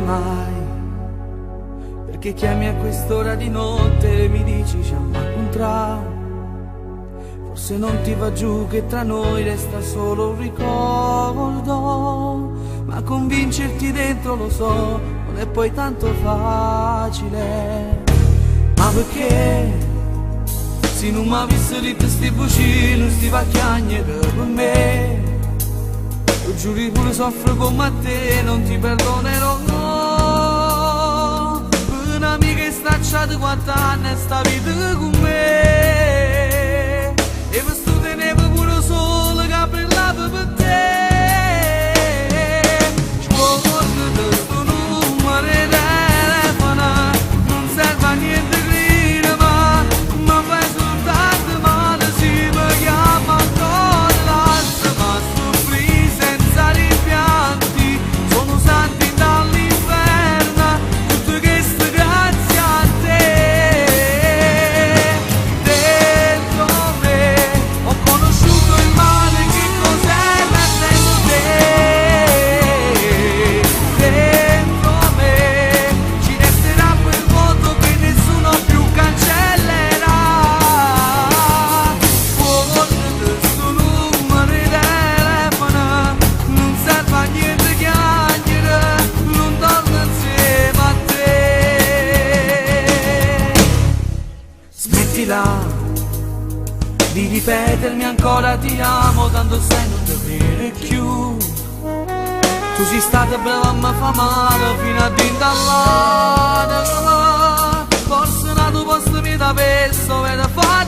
mai, perché chiami a quest'ora di notte e mi dici ci incontrare. Forse non ti va giù che tra noi resta solo un ricordo, ma convincerti dentro lo so, non è poi tanto facile. Ma perché se non mi avessi detto sti vicino, sti vacchiagni per me, lo giuri pure soffro come te, non ti perdonerò, no. Per un'amica è stacciata 4 anni e sta vita con me, e per sto tenevo pure solo che brillava per te. Ci vuole sto numero di telefono, non serve a niente grida, ma fai soltanto male, si mi chiama ancora l'altra, ma soffri senza rimpianti, sono santi dall'inferno, tutto questo grazie a te. Dentro me ho conosciuto il male, che cos'è la mente. Dentro me ci resterà quel vuoto che nessuno più cancellerà. Guarda sto numero di telefono, non serve a niente chiacchiere, non torno insieme a te. Smettila di ripetermi ancora ti amo, tanto sai non davvero più. Tu sei stata brava ma fa male fino a dintallare. Forse nato posto mi da peso, vedo fare